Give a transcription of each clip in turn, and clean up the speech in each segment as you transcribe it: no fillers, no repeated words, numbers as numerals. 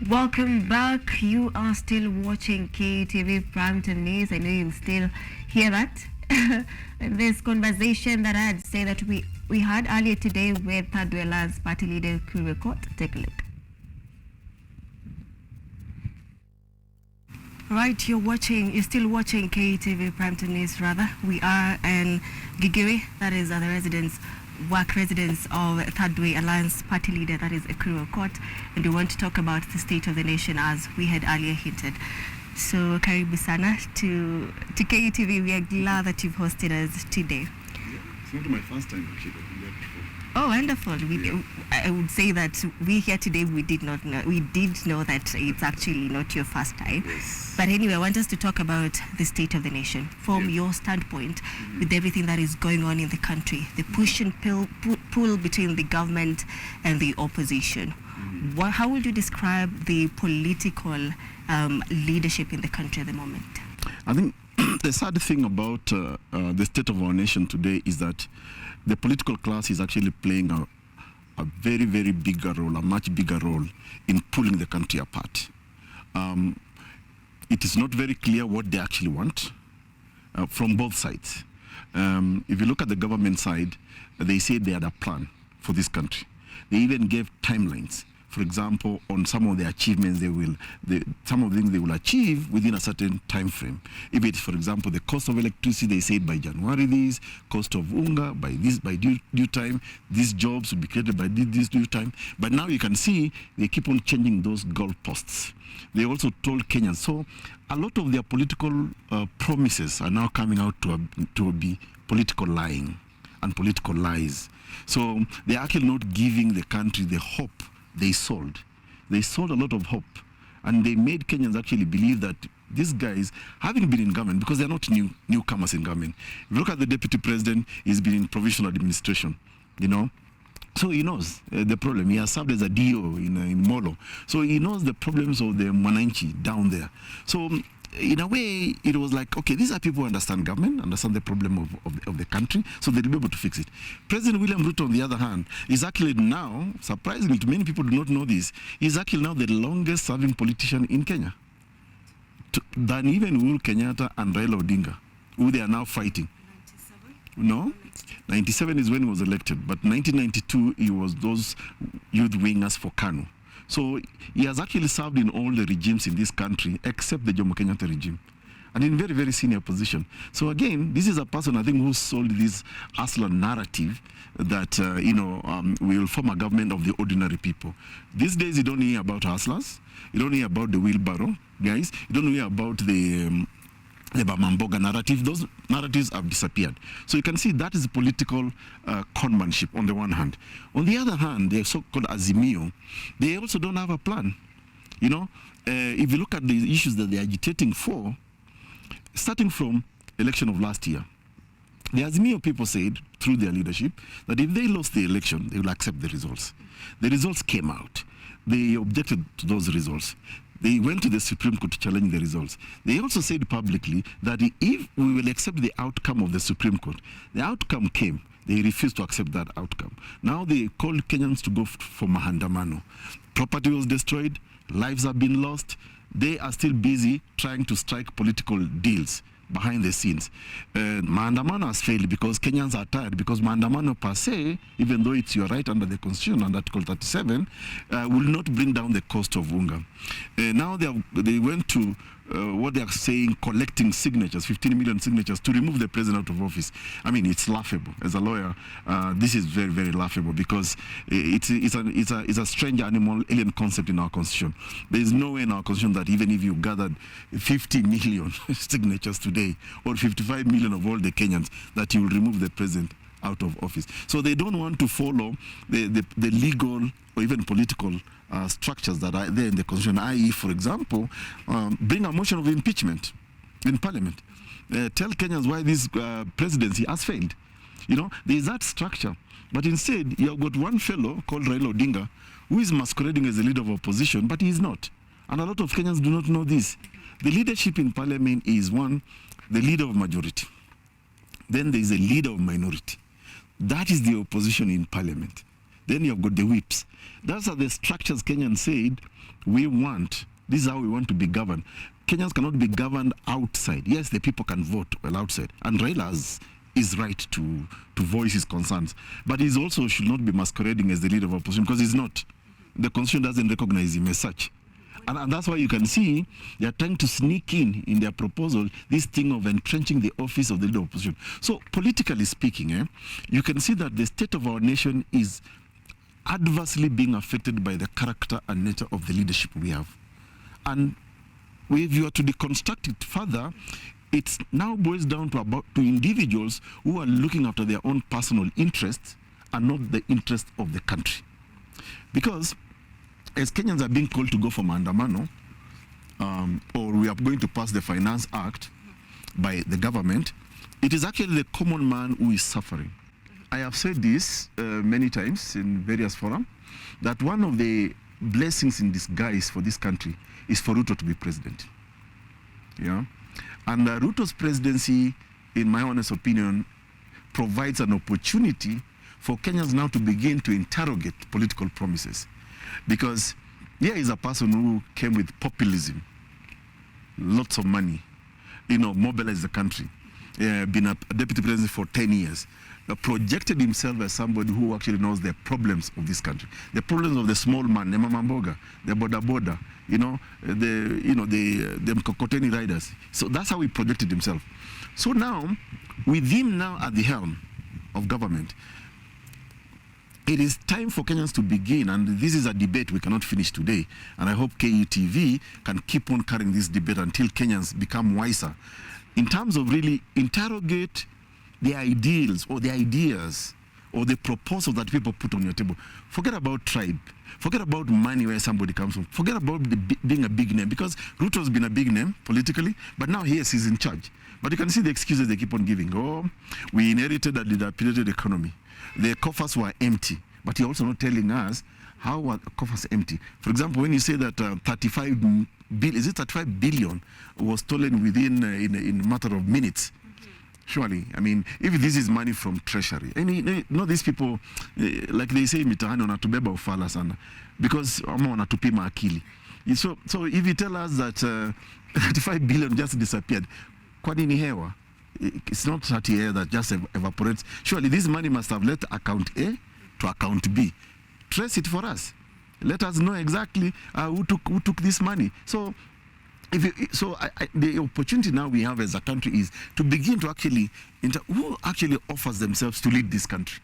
Welcome back. You are still watching KUTV Brampton News. I know you'll still hear that. This conversation that I had say that we had earlier today with Third Way Alliance Party leader Aukot. Take a look. Right, you're still watching KUTV Brampton News rather. We are in Gigiri, that is the residence of Third Way Alliance Party leader, that is Ekuru Aukot, and we want to talk about the state of the nation as we had earlier hinted. So karibu sana to KUTV. We are glad that you've hosted us today. Yeah, it's not my first time actually. I've been there before. Oh, wonderful. I would say that we here today, we did know that it's actually not your first time. Yes. But anyway, I want us to talk about the state of the nation from your standpoint, with everything that is going on in the country, the push and pull between the government and the opposition. How would you describe the political leadership in the country at the moment? I think the sad thing about the state of our nation today is that the political class is actually playing a very, very bigger role, a much bigger role in pulling the country apart. It is not very clear what they actually want from both sides. If you look at the government side, they say they had a plan for this country. They even gave timelines. For example, on some of the achievements some of the things they will achieve within a certain time frame. If it's, for example, the cost of electricity, they said by January this, cost of unga by due time, these jobs will be created by this due time. But now you can see they keep on changing those goalposts. They also told Kenyans. So a lot of their political promises are now coming out to be political lying and political lies. So they're actually not giving the country the hope they sold. They sold a lot of hope, and they made Kenyans actually believe that these guys, having been in government, because they're not newcomers in government. If you look at the deputy president, he's been in provisional administration, so he knows the problem. He has served as a DO in Molo, so he knows the problems of the Mwananchi down there. So in a way, it was like, okay, these are people who understand government, understand the problem of the country, so they'll be able to fix it. President William Ruto, on the other hand, is actually now, surprisingly, many people do not know this, he's actually now the longest serving politician in Kenya, than even Uhuru Kenyatta and Raila Odinga, who they are now fighting. 97? No, 97 is when he was elected, but 1992, he was those youth wingers for KANU. So he has actually served in all the regimes in this country except the Jomo Kenyatta regime, and in very, very senior position. So again, this is a person, I think, who sold this hustler narrative that, we will form a government of the ordinary people. These days, you don't hear about hustlers. You don't hear about the wheelbarrow guys. You don't hear about the Bamamboga narrative. Those narratives have disappeared. So you can see that is political conmanship on the one hand. On the other hand, the so-called Azimio, they also don't have a plan. If you look at the issues that they're agitating for, starting from election of last year, the Azimio people said through their leadership that if they lost the election, they will accept the results. The results came out. They objected to those results. They went to the Supreme Court to challenge the results. They also said publicly that if we will accept the outcome of the Supreme Court, the outcome came. They refused to accept that outcome. Now they called Kenyans to go for maandamano. Property was destroyed. Lives have been lost. They are still busy trying to strike political deals behind the scenes. Maandamano has failed because Kenyans are tired, because maandamano per se, even though it's your right under the Constitution, under Article 37, will not bring down the cost of unga. Now they went to what they are saying, collecting signatures, 15 million signatures to remove the president out of office. I mean, it's laughable. As a lawyer, this is very, very laughable because it's a strange animal, alien concept in our constitution. There is no way in our constitution that even if you gathered 50 million signatures today or 55 million of all the Kenyans, that you will remove the president out of office. So they don't want to follow the legal or even political structures that are there in the Constitution, i.e., for example, bring a motion of impeachment in Parliament. Tell Kenyans why this presidency has failed. There is that structure. But instead, you have got one fellow called Raila Odinga who is masquerading as a leader of opposition, but he is not. And a lot of Kenyans do not know this. The leadership in Parliament is one, the leader of majority. Then there is a leader of minority. That is the opposition in Parliament. Then you've got the whips. Those are the structures Kenyans said we want. This is how we want to be governed. Kenyans cannot be governed outside. Yes, the people can vote well outside. And Raila is right to voice his concerns. But he also should not be masquerading as the leader of opposition, because he's not. The constitution doesn't recognize him as such. And that's why you can see they are trying to sneak in their proposal this thing of entrenching the office of the leader of opposition. So politically speaking, you can see that the state of our nation is adversely being affected by the character and nature of the leadership we have. And if you are to deconstruct it further, it now boils down to individuals who are looking after their own personal interests and not the interest of the country. Because as Kenyans are being called to go for maandamano, or we are going to pass the Finance Act by the government, it is actually the common man who is suffering. I have said this many times in various forums, that one of the blessings in disguise for this country is for Ruto to be president. Yeah? And Ruto's presidency, in my honest opinion, provides an opportunity for Kenyans now to begin to interrogate political promises. Because here is a person who came with populism, lots of money, mobilized the country, been a deputy president for 10 years, projected himself as somebody who actually knows the problems of this country, the problems of the small man, the mamamboga, the boda, the mkokoteni riders. So that's how he projected himself. So now, with him now at the helm of government, it is time for Kenyans to begin, and this is a debate we cannot finish today, and I hope KUTV can keep on carrying this debate until Kenyans become wiser, in terms of really interrogate the ideals or the ideas or the proposal that people put on your table. Forget about tribe. Forget about money where somebody comes from. Forget about being a big name, because Ruto's been a big name politically, but now he's in charge. But you can see the excuses they keep on giving. Oh, we inherited a dilapidated economy. The coffers were empty. But you're also not telling us how are the coffers empty. For example, when you say that 35 billion was stolen within in a matter of minutes. Surely, I mean, if this is money from treasury, these people, like they say, mitahani wanatubeba ufala sana, because ama wanatupima akili. So if you tell us that 35 billion just disappeared, kwa nini hewa? It's not that air that just evaporates. Surely this money must have left account A to account B. Trace it for us. Let us know exactly who took this money. So, the opportunity now we have as a country is to begin to actually who actually offers themselves to lead this country.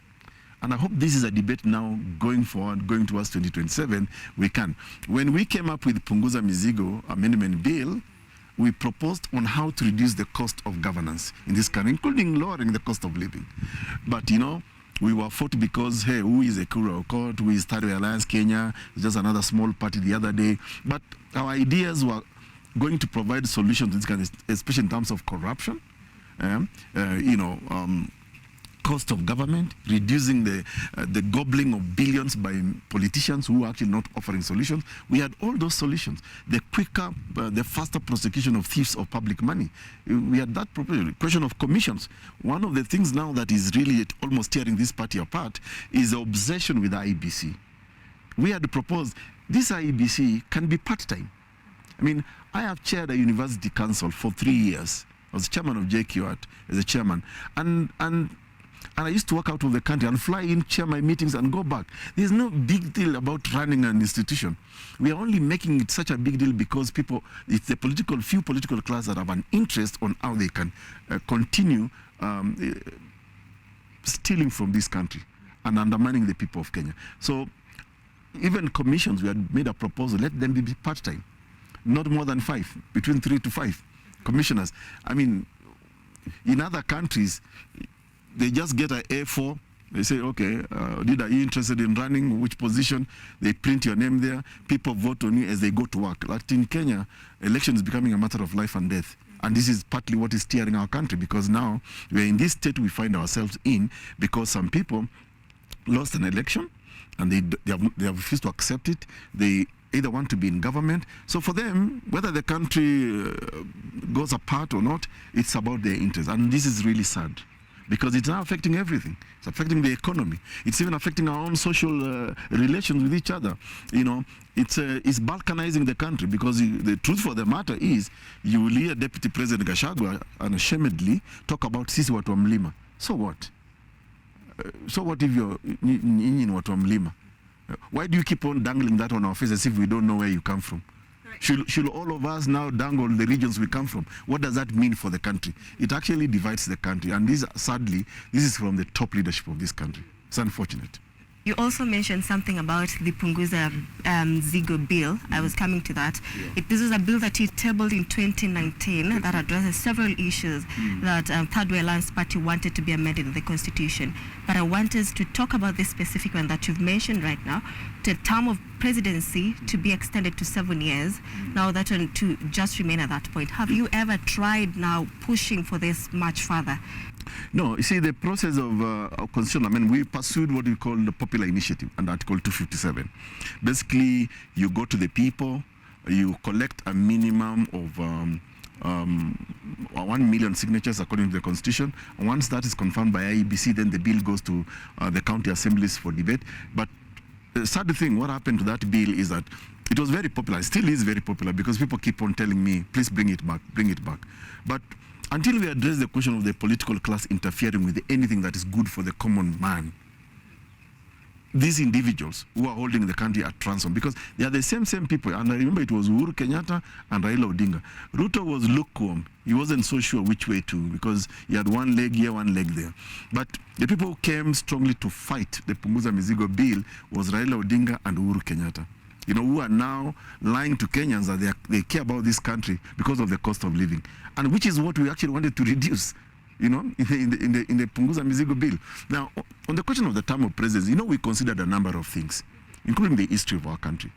And I hope this is a debate now going forward, going towards 2027. We can. When we came up with Punguza Mizigo Amendment Bill, we proposed on how to reduce the cost of governance in this country, including lowering the cost of living. But we were fought because, hey, who is Ekuru, Aukot, who is Third Way Alliance Kenya, just another small party the other day. But our ideas were going to provide solutions to this kind of, especially in terms of corruption, cost of government, reducing the gobbling of billions by politicians who are actually not offering solutions. We had all those solutions. The quicker, the faster prosecution of thieves of public money. We had that proposal. Question of commissions. One of the things now that is really almost tearing this party apart is the obsession with the IBC. We had proposed this IBC can be part-time. I mean, I have chaired a university council for 3 years. I was chairman of JQAT as a chairman. And I used to work out of the country and fly in, chair my meetings and go back. There's no big deal about running an institution. We are only making it such a big deal because it's the few political class that have an interest on how they can continue stealing from this country and undermining the people of Kenya. So even commissions, we had made a proposal, let them be part-time. Not more than 5, between 3 to 5 commissioners. I mean, in other countries, they just get an A4. They say, okay, are you interested in running? Which position? They print your name there. People vote on you as they go to work. Like in Kenya, election is becoming a matter of life and death. And this is partly what is steering our country, because now we're in this state we find ourselves in because some people lost an election and they have refused to accept it. They either want to be in government. So for them, whether the country goes apart or not, it's about their interest. And this is really sad. because it's now affecting everything. It's affecting the economy. It's even affecting our own social relations with each other. It's balkanizing the country, because the truth for the matter is, you will hear Deputy President Gachagua unashamedly talk about sisi watu wa mlima. So what? So what if you're nyinyi watu wa mlima? Why do you keep on dangling that on our faces if we don't know where you come from? Should all of us now dangle the regions we come from? What does that mean for the country? It actually divides the country. And sadly, this is from the top leadership of this country. It's unfortunate. You also mentioned something about the Punguza Zigo bill. I was coming to that. Yeah. This is a bill that he tabled in 2019 that addresses several issues that Third Way Alliance Party wanted to be amended in the Constitution. But I want us to talk about this specific one that you've mentioned right now, the term of presidency to be extended to 7 years. Now that one to just remain at that point. Have you ever tried now pushing for this much further? No, you see, the process of constitutional amendment, we pursued what we call the popular initiative under Article 257. Basically, you go to the people, you collect a minimum of 1 million signatures according to the Constitution. And once that is confirmed by IEBC, then the bill goes to the county assemblies for debate. But the sad thing, what happened to that bill is that it was very popular. It still is very popular, because people keep on telling me, please bring it back, bring it back. But until we address the question of the political class interfering with anything that is good for the common man, these individuals who are holding the country at ransom, because they are the same people. And I remember it was Uhuru Kenyatta and Raila Odinga. Ruto was lukewarm. He wasn't so sure which way to, because he had one leg here, one leg there. But the people who came strongly to fight the Punguza Mizigo bill was Raila Odinga and Uhuru Kenyatta, who are now lying to Kenyans that they care about this country because of the cost of living, and which is what we actually wanted to reduce, in the Punguza Mizigo bill. Now, on the question of the term of presidency, we considered a number of things, including the history of our country.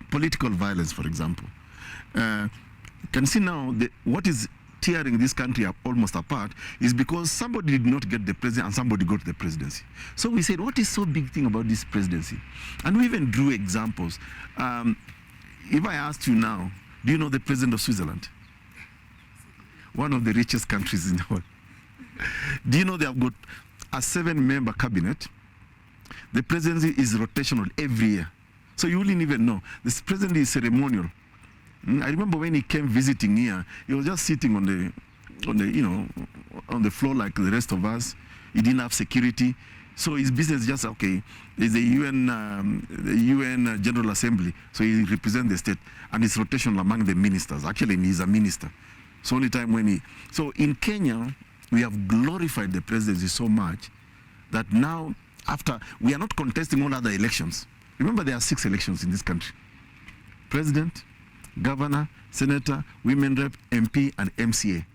Political violence, for example. You can see now what is tearing this country up almost apart is because somebody did not get the president and somebody got the presidency. So we said, what is so big thing about this presidency? And we even drew examples. If I asked you now, do you know the president of Switzerland? One of the richest countries in the world. Do you know they have got a 7-member cabinet? The presidency is rotational every year. So you wouldn't even know. This presidency is ceremonial. I remember when he came visiting here, he was just sitting on the floor like the rest of us. He didn't have security. So his business just, okay, there's the UN General Assembly, so he represents the state, and it's rotational among the ministers. Actually, he's a minister. So only time when so in Kenya, we have glorified the presidency so much that now, we are not contesting all other elections. Remember, there are 6 elections in this country. President, governor, senator, women rep, MP, and MCA.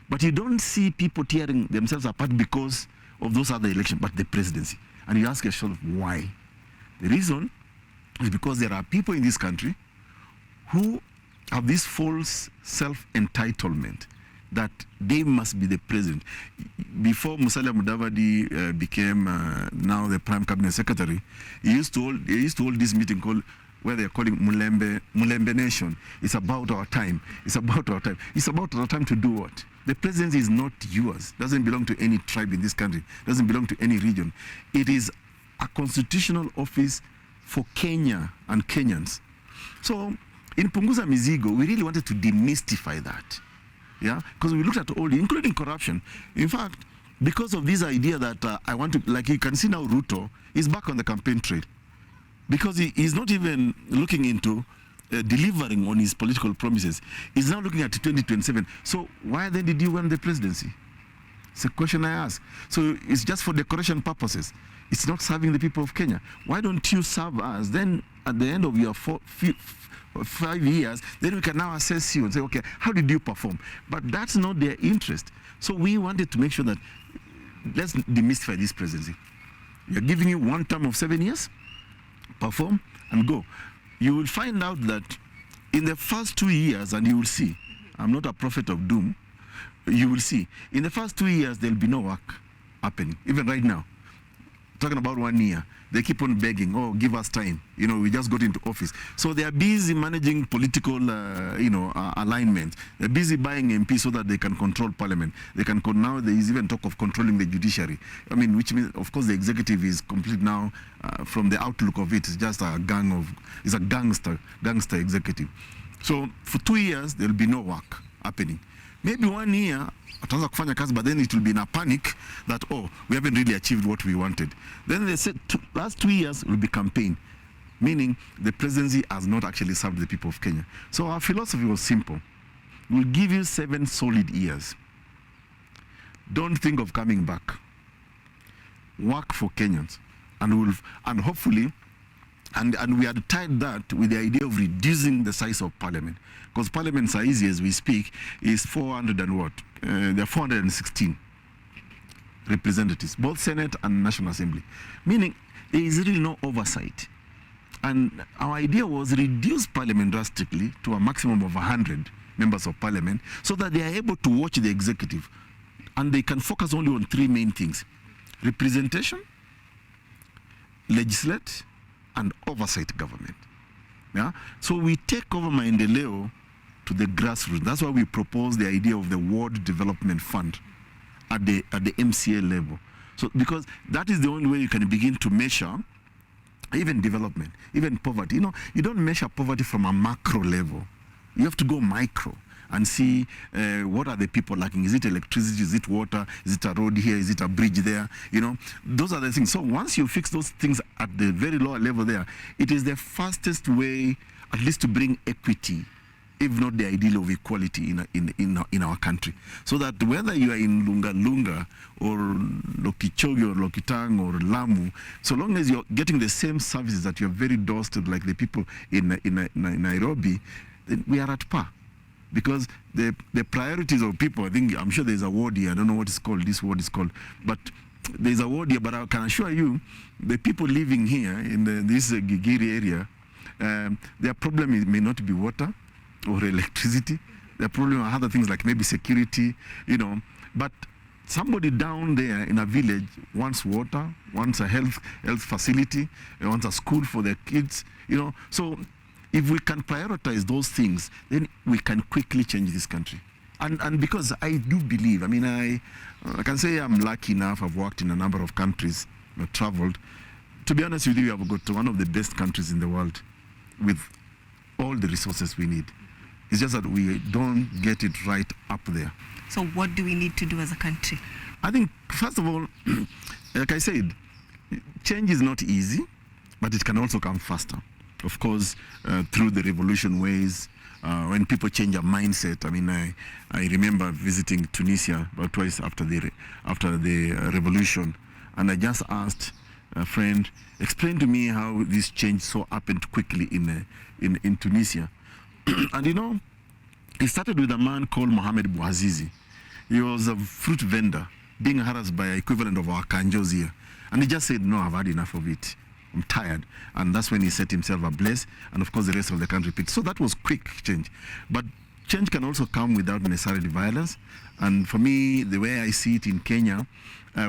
But you don't see people tearing themselves apart because of those other elections, but the presidency. And you ask yourself, why? The reason is because there are people in this country who have this false self-entitlement that they must be the president. Before Musalia Mudavadi became now the Prime Cabinet Secretary, he used to hold this meeting called, where they're calling Mulembe Nation. It's about our time. It's about our time. It's about our time to do what? The presidency is not yours. Doesn't belong to any tribe in this country. Doesn't belong to any region. It is a constitutional office for Kenya and Kenyans. So in Punguza Mizigo, we really wanted to demystify that. Yeah, because we looked at all, including corruption. In fact, because of this idea that I want to, like you can see now, Ruto is back on the campaign trail. Because he's not even looking into delivering on his political promises. He's now looking at 2027. So why then did you win the presidency? It's a question I ask. So it's just for decoration purposes. It's not serving the people of Kenya. Why don't you serve us? Then at the end of your 5 years, then we can now assess you and say, okay, how did you perform? But that's not their interest. So we wanted to make sure that, let's demystify this presidency. We are giving you one term of 7 years. Perform and go. You will find out that in the first 2 years, and you will see, I'm not a prophet of doom, you will see, in the first 2 years, there'll be no work happening, even right now. talking about 1 year. They keep on begging, oh, give us time. You know, we just got into office. So they are busy managing political, alignment. They're busy buying MP so that they can control parliament. They can now there is even talk of controlling the judiciary. I mean, which means, of course, the executive is complete now. From the outlook of it, it's just a it's a gangster executive. So for 2 years, there will be no work happening. Maybe 1 year, ataanza kufanya kazi, but then it will be in a panic that, oh, we haven't really achieved what we wanted. Then they said last 2 years will be campaign, meaning the presidency has not actually served the people of Kenya. So our philosophy was simple. We'll give you 7 solid years. Don't think of coming back. Work for Kenyans. And hopefully, and we had tied that with the idea of reducing the size of parliament. Because parliament size, as we speak, is 400 and what? There are 416 representatives, both Senate and National Assembly. Meaning, there is really no oversight. And our idea was reduce parliament drastically to a maximum of 100 members of parliament so that they are able to watch the executive. And they can focus only on 3 main things: representation, legislate, and oversight government. Yeah? So we take over maendeleo to the grassroots. That's why we propose the idea of the Ward Development Fund at the MCA level. So because that is the only way you can begin to measure even development, even poverty. You know, you don't measure poverty from a macro level. You have to go micro and see what are the people lacking. Is it electricity? Is it water? Is it a road here? Is it a bridge there? You know, those are the things. So once you fix those things at the very lower level there, it is the fastest way, at least, to bring equity, if not the ideal of equality in our country. So that whether you are in Lunga or Lokichogi or Lokitang or Lamu, so long as you're getting the same services that you're very doorstep like the people in Nairobi, then we are at par. Because the priorities of people, I'm sure there's a word here, I don't know what this word is called, but there's a word here, but I can assure you, the people living here in this Gigiri area, their problem may not be water or electricity. Their problem are other things like maybe security, you know, but somebody down there in a village wants water, wants a health facility, wants a school for their kids, you know. So if we can prioritize those things, then we can quickly change this country. And because I do believe, I mean, I can say I'm lucky enough, I've worked in a number of countries, I've traveled. To be honest with you, I've got to one of the best countries in the world with all the resources we need. It's just that we don't get it right up there. So what do we need to do as a country? I think, first of all, like I said, change is not easy, but it can also come faster. Of course, through the revolution ways, when people change their mindset. I mean, I remember visiting Tunisia about twice after the revolution, and I just asked a friend, explain to me how this change so happened quickly in Tunisia. And you know, it started with a man called Mohamed Bouazizi. He was a fruit vendor being harassed by equivalent of our kanjos here. And he just said, no, I've had enough of it. I'm tired. And that's when he set himself ablaze. And of course, the rest of the country picked. So that was quick change. But change can also come without necessarily violence. And for me, the way I see it in Kenya,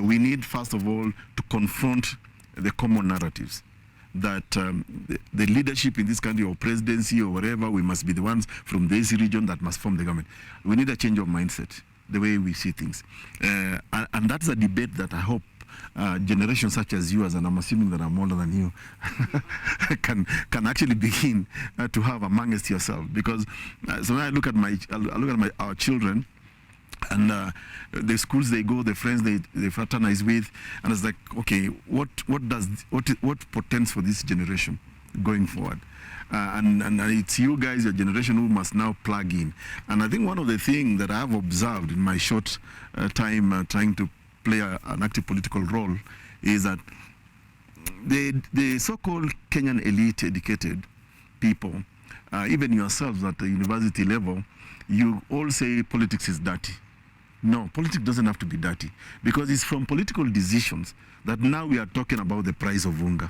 we need, first of all, to confront the common narratives. That the leadership in this country or presidency or whatever, we must be the ones from this region that must form the government. We need a change of mindset, the way we see things. And that's a debate that I hope generations such as yours, and I'm assuming that I'm older than you, can actually begin to have amongst yourself. Because so when I look at our children, and the schools they go, the friends they fraternize with, and it's like, okay, what portends for this generation going forward? And it's you guys, your generation, who must now plug in. And I think one of the things that I have observed in my short time trying to play an active political role is that the so-called Kenyan elite educated people, even yourselves at the university level, you all say politics is dirty. No, politics doesn't have to be dirty, because it's from political decisions that now we are talking about the price of unga,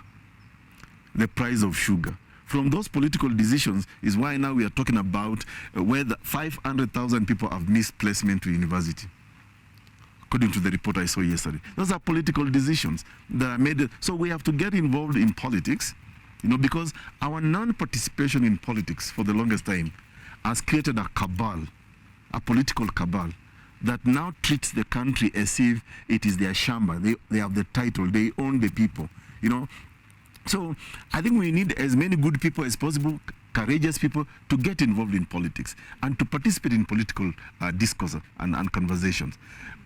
the price of sugar. From those political decisions is why now we are talking about whether 500,000 people have missed placement to university. according to the report I saw yesterday. Those are political decisions that are made. So we have to get involved in politics, because our non-participation in politics for the longest time has created a cabal, a political cabal, that now treats the country as if it is their shamba. They have the title, they own the people, So I think we need as many good people as possible, courageous people, to get involved in politics and to participate in political discourse and conversations.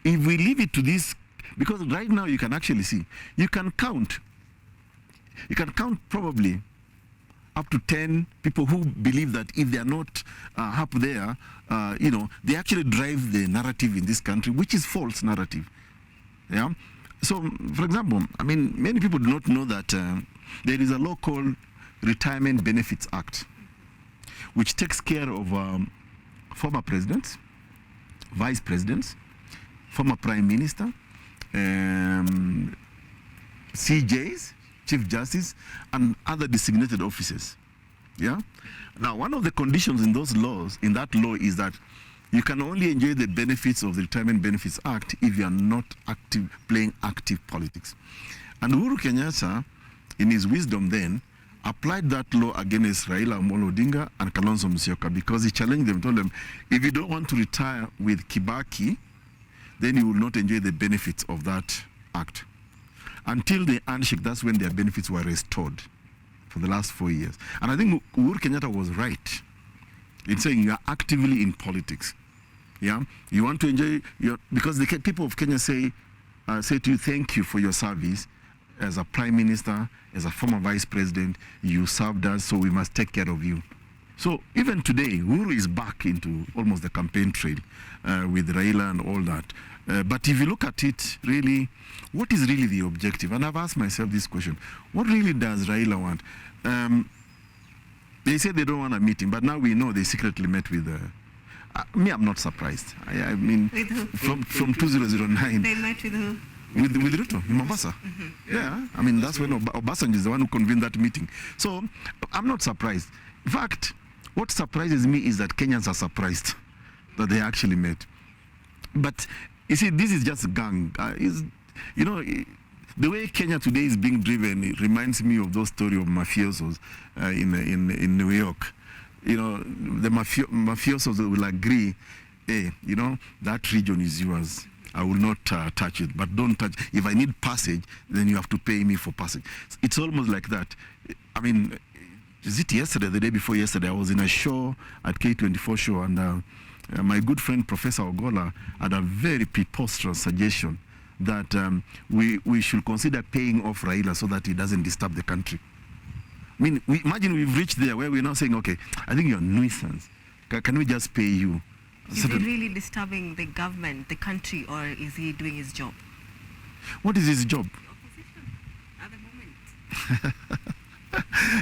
If we leave it to this, because right now you can actually see, you can count probably up to 10 people who believe that if they are not up there, they actually drive the narrative in this country, which is false narrative. Yeah. So, for example, many people do not know that there is a law called Retirement Benefits Act, which takes care of former presidents, vice presidents, former prime minister, CJs, chief justice, and other designated officers. Yeah. Now, one of the conditions in that law is that you can only enjoy the benefits of the Retirement Benefits Act if you are not playing active politics. And Uhuru Kenyatta, in his wisdom then, applied that law against Raila Amolo Odinga and Kalonzo Musyoka, because he challenged them, told them, if you don't want to retire with Kibaki, then you will not enjoy the benefits of that act. Until the handshake, that's when their benefits were restored for the last 4 years. And I think Uhuru Kenyatta was right in saying you are actively in politics. Yeah, you want to enjoy because the people of Kenya say to you, thank you for your service as a prime minister, as a former vice president. You served us, so we must take care of you. So even today, Uhuru is back into almost the campaign trail with Raila and all that. But if you look at it, really, what is really the objective? And I've asked myself this question: what really does Raila want? They say they don't want a meeting, but now we know they secretly met with. Me, I'm not surprised. I mean, with who? from 2009. They met with who? With Ruto in Mombasa. Yeah, that's when Obasanjo is the one who convened that meeting. So I'm not surprised. In fact, what surprises me is that Kenyans are surprised that they actually met. But you see, this is just a gang. The way Kenya today is being driven, it reminds me of those stories of mafiosos in New York. The mafiosos will agree, hey, that region is yours. I will not touch it, but don't touch. If I need passage, then you have to pay me for passage. It's almost like that. Is it yesterday, the day before yesterday, I was in a show at K24 show, and my good friend Professor Ogola had a very preposterous suggestion that we should consider paying off Raila so that he doesn't disturb the country. Imagine we've reached there where we're now saying, okay, I think you're a nuisance. Can we just pay you? Is he really disturbing the government, the country, or is he doing his job? What is his job? Opposition at the moment.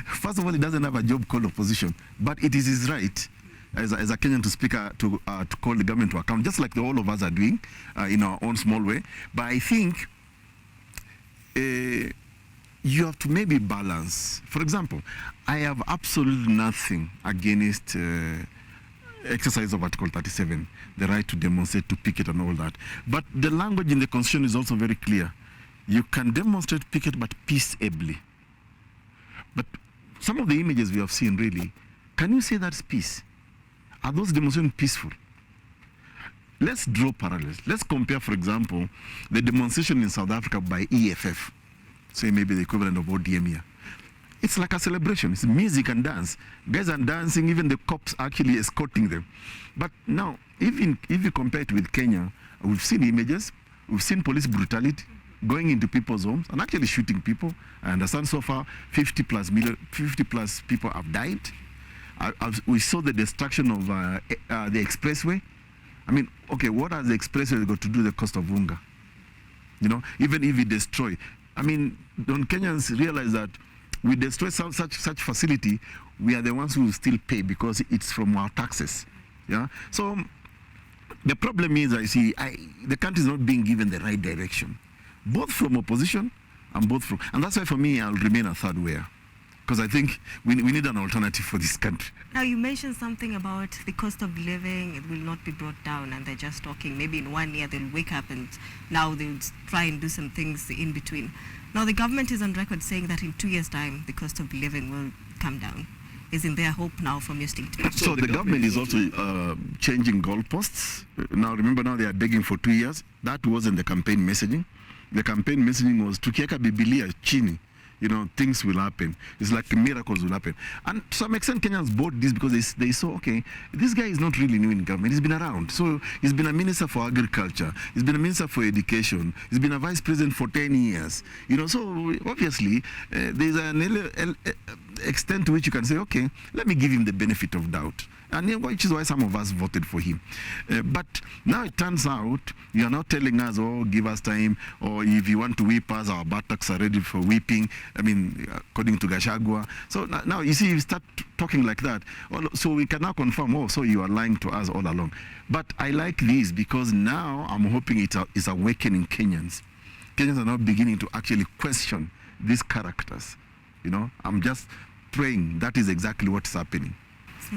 First of all, he doesn't have a job called opposition, but it is his right as a Kenyan to call the government to account, just like all of us are doing in our own small way. But I think you have to maybe balance. For example, I have absolutely nothing against exercise of Article 37, the right to demonstrate, to picket and all that. But the language in the Constitution is also very clear. You can demonstrate, picket, but peaceably. But some of the images we have seen, really, can you say that's peace? Are those demonstrations peaceful? Let's draw parallels. Let's compare, for example, the demonstration in South Africa by EFF, say maybe the equivalent of ODM here. It's like a celebration. It's music and dance. Guys are dancing, even the cops actually escorting them. But now, if you compare it with Kenya, we've seen images, we've seen police brutality, going into people's homes and actually shooting people. I understand so far 50 plus people have died. We saw the destruction of the expressway. Okay, what has the expressway got to do with the cost of unga? Even if we destroy. Don't Kenyans realize that we destroy such facility, we are the ones who will still pay because it's from our taxes. Yeah. So the problem is, the country is not being given the right direction, both from opposition and and that's why for me I'll remain a third way. because I think we need an alternative for this country. Now, you mentioned something about the cost of living. It will not be brought down, and they're just talking. Maybe in 1 year they'll wake up and now they'll try and do some things in between. Now, the government is on record saying that in 2 years' time, the cost of living will come down. Isn't there hope now from your state? So the government is also changing goalposts. Now, remember, now they are begging for 2 years. That wasn't the campaign messaging. The campaign messaging was, tukieka Biblia chini, things will happen. It's like miracles will happen. And to some extent, Kenyans bought this because they saw, okay, this guy is not really new in government. He's been around. So he's been a minister for agriculture. He's been a minister for education. He's been a vice president for 10 years. So obviously, there's an extent to which you can say, okay, let me give him the benefit of doubt. And which is why some of us voted for him. But now it turns out you are not telling us, oh, give us time, or if you want to whip us, our buttocks are ready for whipping. I mean, according to Gachagua. So now you see, you start talking like that. So we can now confirm, oh, so you are lying to us all along. But I like this because now I'm hoping it is awakening Kenyans. Kenyans are now beginning to actually question these characters. I'm just praying that is exactly what's happening.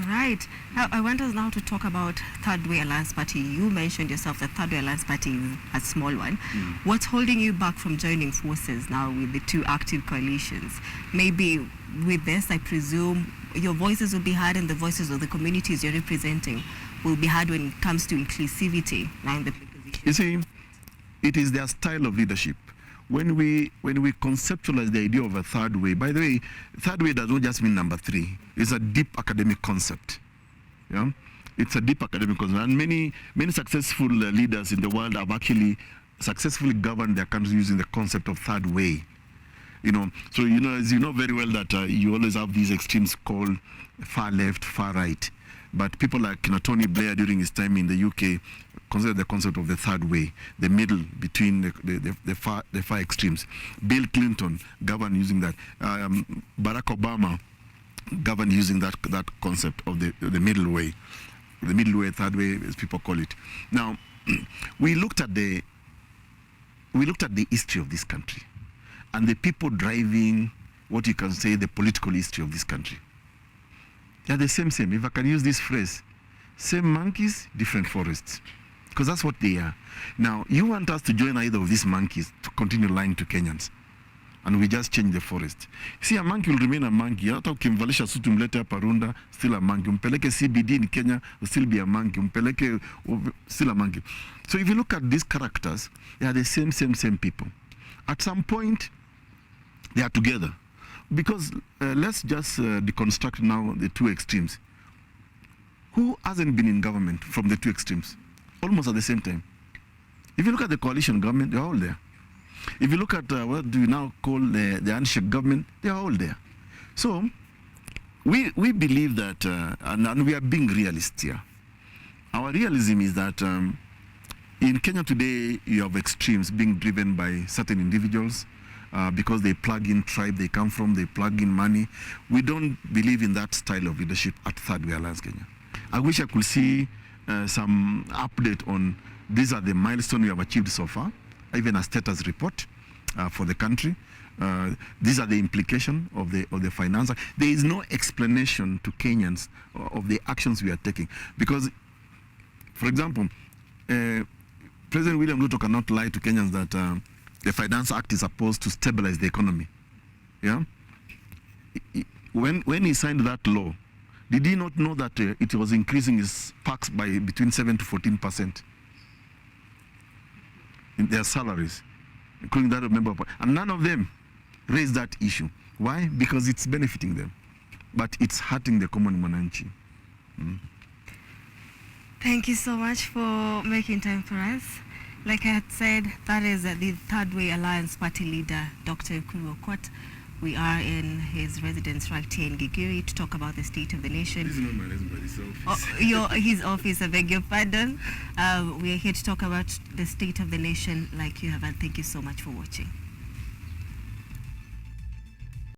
Right. Now, I want us now to talk about Third Way Alliance Party. You mentioned yourself that Third Way Alliance Party is a small one. What's holding you back from joining forces now with the two active coalitions? Maybe with this, I presume, your voices will be heard and the voices of the communities you're representing will be heard when it comes to inclusivity. Now in the you see, it is their style of leadership. When we conceptualize the idea of a third way, by the way, third way does not just mean number 3. It's a deep academic concept. Yeah, it's a deep academic concept, and many successful leaders in the world have actually successfully governed their countries using the concept of third way. So as you know very well that you always have these extremes called far left, far right. But people like Tony Blair during his time in the UK consider the concept of the third way, the middle between the far extremes. Bill Clinton governed using that. Barack Obama governed using that concept of the middle way, third way, as people call it. Now, we looked at the history of this country and the people driving what you can say the political history of this country. They're the same. If I can use this phrase, same monkeys, different forests. Because that's what they are. Now, you want us to join either of these monkeys to continue lying to Kenyans. And we just change the forest. See, a monkey will remain a monkey. Hata ukimvalisha sutu mlete hapa Runda, still a monkey. Umpeleke CBD in Kenya, will still be a monkey. Umpeleke, still a monkey. So if you look at these characters, they are the same people. At some point, they are together. Because let's just deconstruct now the two extremes. Who hasn't been in government from the two extremes? Almost at the same time. If you look at the coalition government, they're all there. If you look at what do you now call the handshake government, they're all there. So we believe that, and we are being realists here. Our realism is that in Kenya today, you have extremes being driven by certain individuals, because they plug in tribe they come from, they plug in money. We don't believe in that style of leadership at Third Way Alliance Kenya. I wish I could see some update on these are the milestones we have achieved so far, even a status report for the country. These are the implications of the finance. There is no explanation to Kenyans of the actions we are taking. Because, for example, President William Ruto cannot lie to Kenyans that the Finance Act is supposed to stabilize the economy. Yeah. When he signed that law, did he not know that it was increasing his tax by between 7 to 14% in their salaries, including that of member of, and none of them raised that issue. Why? Because it's benefiting them, but it's hurting the common mwananchi. Thank you so much for making time for us. Like I had said, that is the Third Way Alliance Party leader, Dr. Ekuru Aukot. We are in his residence right here in Gigiri to talk about the state of the nation. This is not my residence, but his office. His office, I beg your pardon. We are here to talk about the state of the nation like you have, and thank you so much for watching.